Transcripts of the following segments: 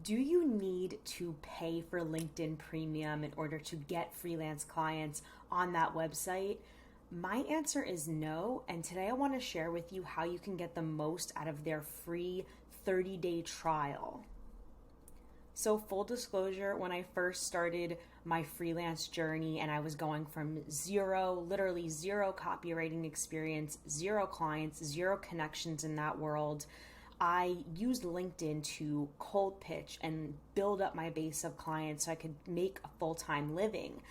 Do you need to pay for LinkedIn Premium in order to get freelance clients on that website? My answer is no, and today I want to share with you how you can get the most out of their free 30-day trial. So full disclosure, when I first started my freelance journey and I was going from literally zero copywriting experience, zero clients, zero connections in that world, I used LinkedIn to cold pitch and build up my base of clients so I could make a full-time living.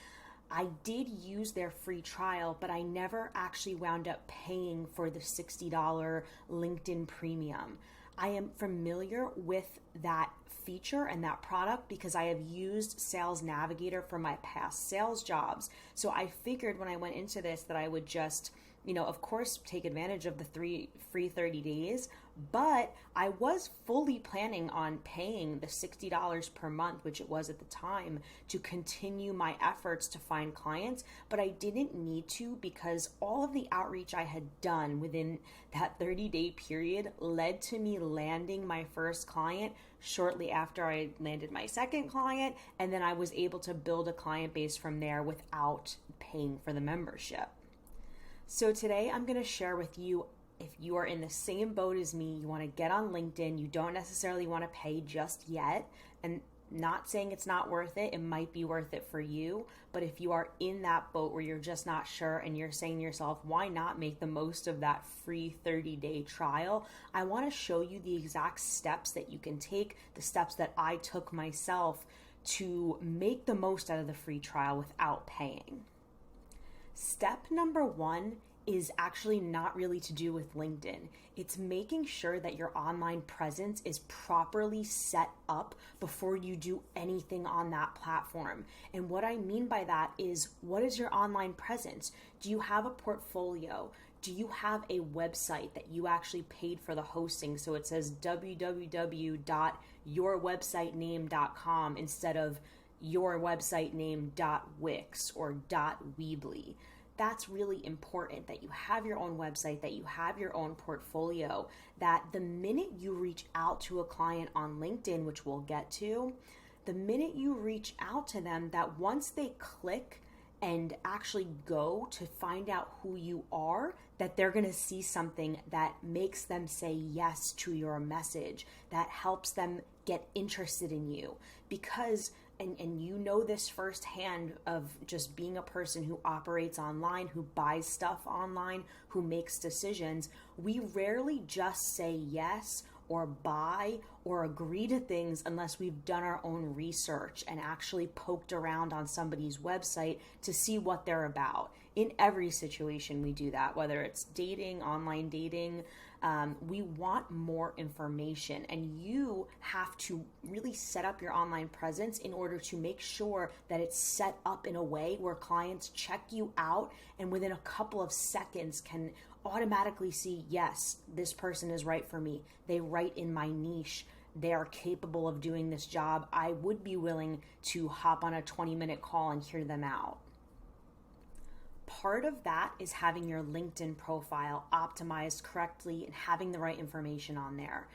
I did use their free trial, but I never actually wound up paying for the $60 LinkedIn Premium. I am familiar with that feature and that product because I have used Sales Navigator for my past sales jobs. So I figured when I went into this that I would just, of course, take advantage of the free 30 days, but I was fully planning on paying the $60 per month, which it was at the time, to continue my efforts to find clients, but I didn't need to because all of the outreach I had done within that 30-day period led to me landing my first client shortly after I landed my second client, and then I was able to build a client base from there without paying for the membership. So today I'm going to share with you, if you are in the same boat as me, you want to get on LinkedIn, you don't necessarily want to pay just yet, and not saying it's not worth it, it might be worth it for you, but if you are in that boat where you're just not sure and you're saying to yourself, why not make the most of that free 30-day trial? I want to show you the exact steps that you can take, the steps that I took myself to make the most out of the free trial without paying. Step number one is actually not really to do with LinkedIn. It's making sure that your online presence is properly set up before you do anything on that platform. And what I mean by that is, what is your online presence? Do you have a portfolio? Do you have a website that you actually paid for the hosting? So it says www.yourwebsitename.com instead of yourwebsitename.wix or .weebly. That's really important that you have your own website, that you have your own portfolio, that the minute you reach out to a client on LinkedIn, which we'll get to, the minute you reach out to them, that once they click and actually go to find out who you are, that they're going to see something that makes them say yes to your message, that helps them get interested in you. Because and you know this firsthand of just being a person who operates online, who buys stuff online, who makes decisions, we rarely just say yes or buy or agree to things unless we've done our own research and actually poked around on somebody's website to see what they're about. In every situation we do that, whether it's dating, online dating, we want more information, and you have to really set up your online presence in order to make sure that it's set up in a way where clients check you out and within a couple of seconds can automatically see, yes, this person is right for me. They write in my niche. They are capable of doing this job. I would be willing to hop on a 20-minute call and hear them out. Part of that is having your LinkedIn profile optimized correctly and having the right information on there.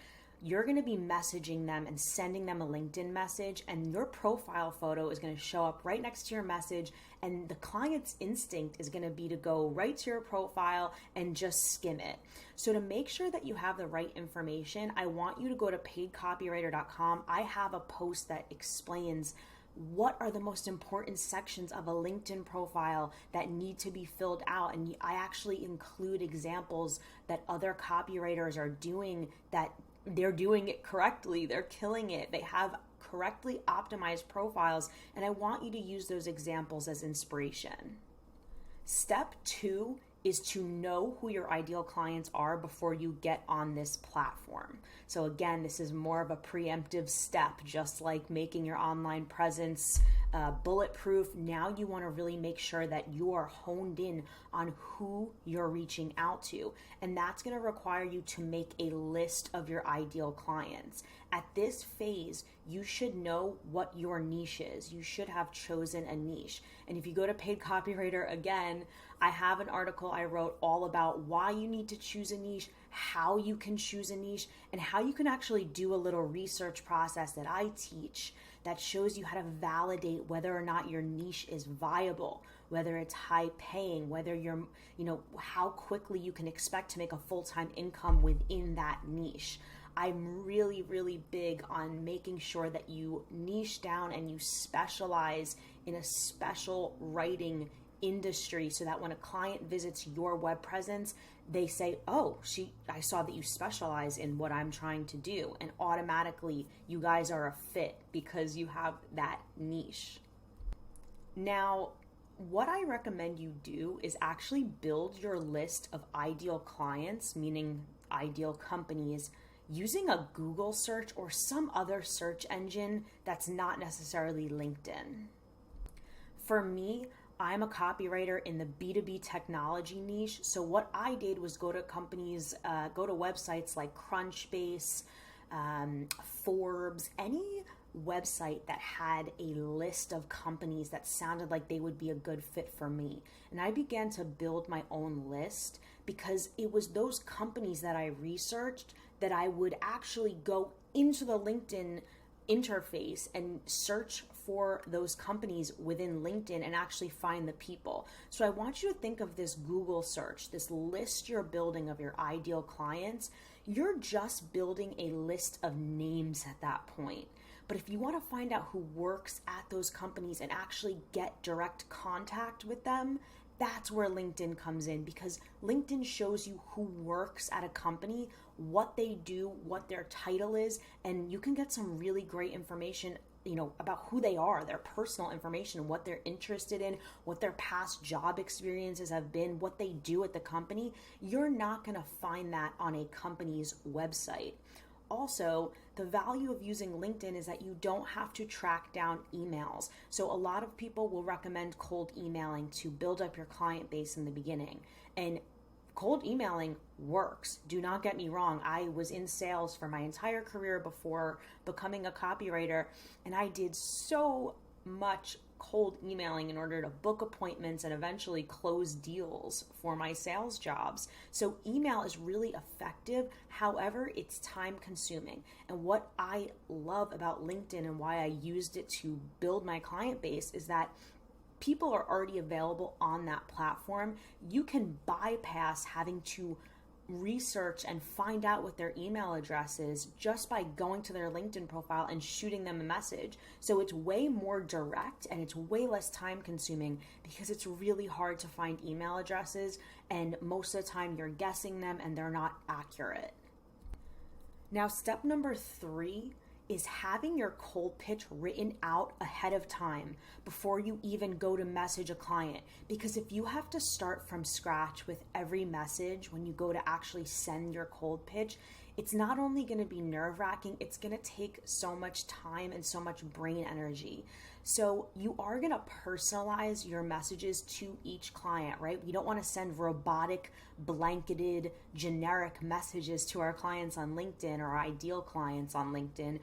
You're going to be messaging them and sending them a LinkedIn message, and your profile photo is going to show up right next to your message, and the client's instinct is going to be to go right to your profile and just skim it. So to make sure that you have the right information, I want you to go to paidcopywriter.com. I have a post that explains what are the most important sections of a LinkedIn profile that need to be filled out. And I actually include examples that other copywriters are doing, that they're doing it correctly. They're killing it. They have correctly optimized profiles. And I want you to use those examples as inspiration. Step 2 is to know who your ideal clients are before you get on this platform. So again, this is more of a preemptive step, just like making your online presence bulletproof. Now you want to really make sure that you are honed in on who you're reaching out to. And that's going to require you to make a list of your ideal clients. At this phase, you should know what your niche is. You should have chosen a niche. And if you go to Paid Copywriter, again, I have an article I wrote all about why you need to choose a niche, how you can choose a niche, and how you can actually do a little research process that I teach that shows you how to validate whether or not your niche is viable, whether it's high paying, whether how quickly you can expect to make a full-time income within that niche. I'm really, really big on making sure that you niche down and you specialize in a special writing industry so that when a client visits your web presence, they say, oh, I saw that you specialize in what I'm trying to do. And automatically you guys are a fit because you have that niche. Now, what I recommend you do is actually build your list of ideal clients, meaning ideal companies, using a Google search or some other search engine that's not necessarily LinkedIn. For me, I'm a copywriter in the B2B technology niche. So what I did was go to websites like Crunchbase, Forbes, any website that had a list of companies that sounded like they would be a good fit for me. And I began to build my own list because it was those companies that I researched that I would actually go into the LinkedIn interface and search for those companies within LinkedIn and actually find the people. So I want you to think of this Google search, this list you're building of your ideal clients. You're just building a list of names at that point. But if you want to find out who works at those companies and actually get direct contact with them, that's where LinkedIn comes in, because LinkedIn shows you who works at a company, what they do, what their title is, and you can get some really great information, about who they are, their personal information, what they're interested in, what their past job experiences have been, what they do at the company. You're not going to find that on a company's website. Also, the value of using LinkedIn is that you don't have to track down emails. So a lot of people will recommend cold emailing to build up your client base in the beginning. And cold emailing works. Do not get me wrong. I was in sales for my entire career before becoming a copywriter, and I did so much cold emailing in order to book appointments and eventually close deals for my sales jobs. So email is really effective. However, it's time consuming. And what I love about LinkedIn and why I used it to build my client base is that people are already available on that platform. You can bypass having to research and find out what their email address is just by going to their LinkedIn profile and shooting them a message. So it's way more direct and it's way less time consuming because it's really hard to find email addresses, and most of the time you're guessing them and they're not accurate. Now, step number 3 is having your cold pitch written out ahead of time before you even go to message a client. Because if you have to start from scratch with every message when you go to actually send your cold pitch, it's not only going to be nerve-wracking, it's going to take so much time and so much brain energy. So you are going to personalize your messages to each client, right? We don't want to send robotic, blanketed, generic messages to our clients on LinkedIn or our ideal clients on LinkedIn.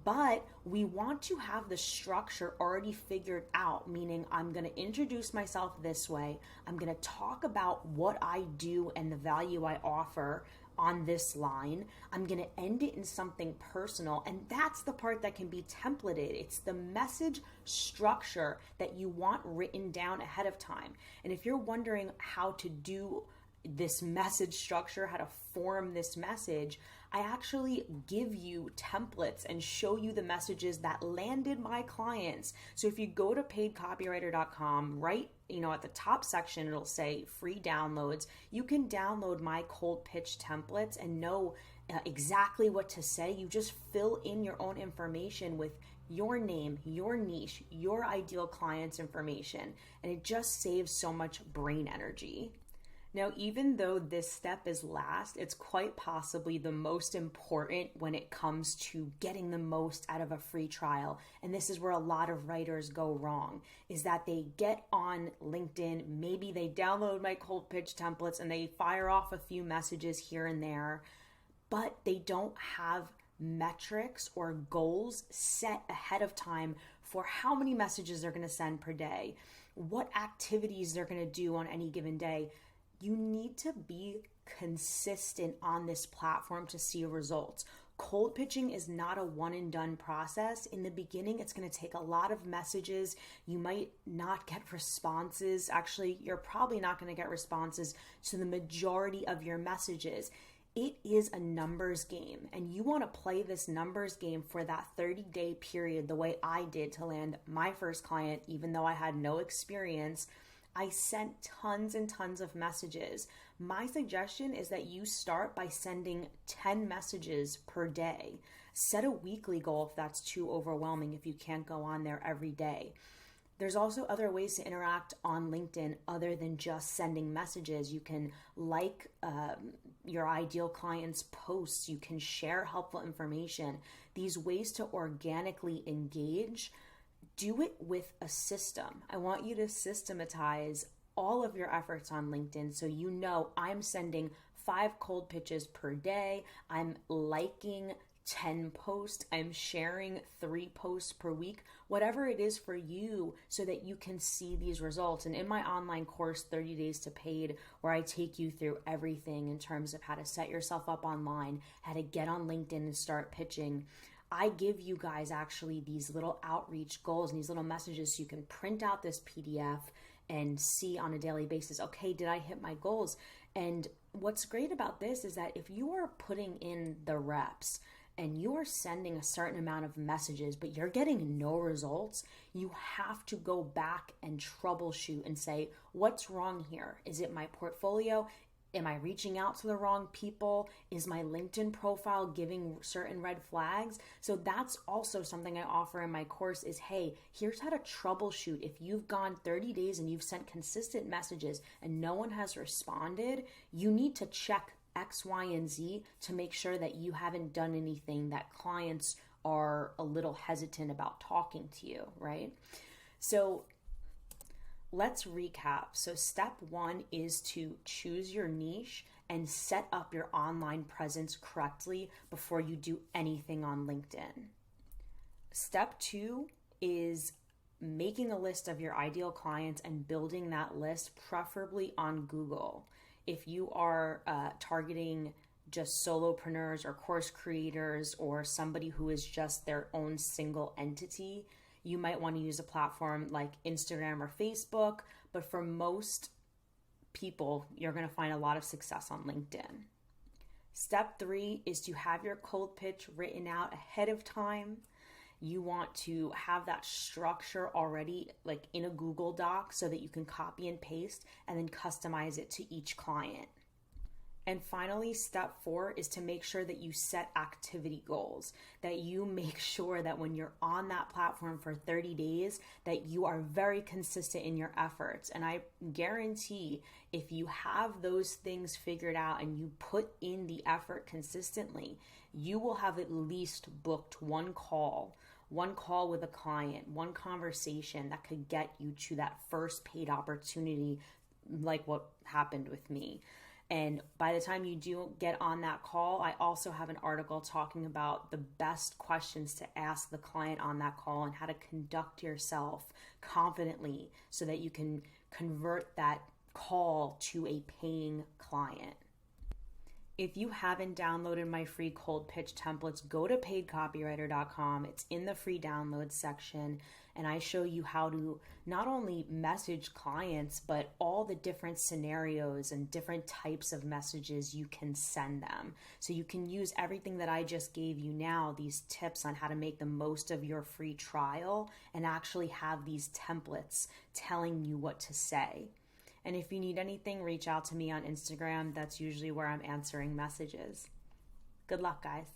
But we want to have the structure already figured out, meaning I'm going to introduce myself this way. I'm going to talk about what I do and the value I offer on this line. I'm going to end it in something personal, and that's the part that can be templated. It's the message structure that you want written down ahead of time. And if you're wondering how to do this message structure, how to form this message, I actually give you templates and show you the messages that landed my clients. So if you go to paidcopywriter.com, right, at the top section, it'll say free downloads. You can download my cold pitch templates and know exactly what to say. You just fill in your own information with your name, your niche, your ideal client's information, and it just saves so much brain energy. Now, even though this step is last, it's quite possibly the most important when it comes to getting the most out of a free trial. And this is where a lot of writers go wrong, is that they get on LinkedIn, maybe they download my cold pitch templates and they fire off a few messages here and there, but they don't have metrics or goals set ahead of time for how many messages they're going to send per day, what activities they're going to do on any given day. You need to be consistent on this platform to see results. Cold pitching is not a one and done process. In the beginning, it's going to take a lot of messages. You might not get responses. Actually, you're probably not going to get responses to the majority of your messages. It is a numbers game, and you want to play this numbers game for that 30-day period the way I did to land my first client. Even though I had no experience, I sent tons and tons of messages. My suggestion is that you start by sending 10 messages per day. Set a weekly goal if that's too overwhelming, if you can't go on there every day. There's also other ways to interact on LinkedIn other than just sending messages. You can like your ideal clients' posts. You can share helpful information. These ways to organically engage, do it with a system. I want you to systematize all of your efforts on LinkedIn so you know I'm sending 5 cold pitches per day. I'm liking 10 posts. I'm sharing 3 posts per week, whatever it is for you, so that you can see these results. And in my online course, 30 Days to Paid, where I take you through everything in terms of how to set yourself up online, how to get on LinkedIn and start pitching, I give you guys actually these little outreach goals and these little messages so you can print out this PDF and see on a daily basis, okay, did I hit my goals? And what's great about this is that if you are putting in the reps and you are sending a certain amount of messages, but you're getting no results, you have to go back and troubleshoot and say, what's wrong here? Is it my portfolio? Am I reaching out to the wrong people? Is my LinkedIn profile giving certain red flags? So that's also something I offer in my course is, hey, here's how to troubleshoot. If you've gone 30 days and you've sent consistent messages and no one has responded, you need to check X, Y, and Z to make sure that you haven't done anything that clients are a little hesitant about talking to you, right? So let's recap. So step 1 is to choose your niche and set up your online presence correctly before you do anything on LinkedIn. Step 2 is making a list of your ideal clients and building that list, preferably on Google. If you are targeting just solopreneurs or course creators or somebody who is just their own single entity, you might want to use a platform like Instagram or Facebook, but for most people, you're going to find a lot of success on LinkedIn. Step 3 is to have your cold pitch written out ahead of time. You want to have that structure already like in a Google Doc so that you can copy and paste and then customize it to each client. And finally, step 4 is to make sure that you set activity goals, that you make sure that when you're on that platform for 30 days, that you are very consistent in your efforts. And I guarantee if you have those things figured out and you put in the effort consistently, you will have at least booked one call with a client, one conversation that could get you to that first paid opportunity, like what happened with me. And by the time you do get on that call, I also have an article talking about the best questions to ask the client on that call and how to conduct yourself confidently so that you can convert that call to a paying client. If you haven't downloaded my free cold pitch templates, go to paidcopywriter.com. It's in the free download section, and I show you how to not only message clients, but all the different scenarios and different types of messages you can send them. So you can use everything that I just gave you now, these tips on how to make the most of your free trial, and actually have these templates telling you what to say. And if you need anything, reach out to me on Instagram. That's usually where I'm answering messages. Good luck, guys.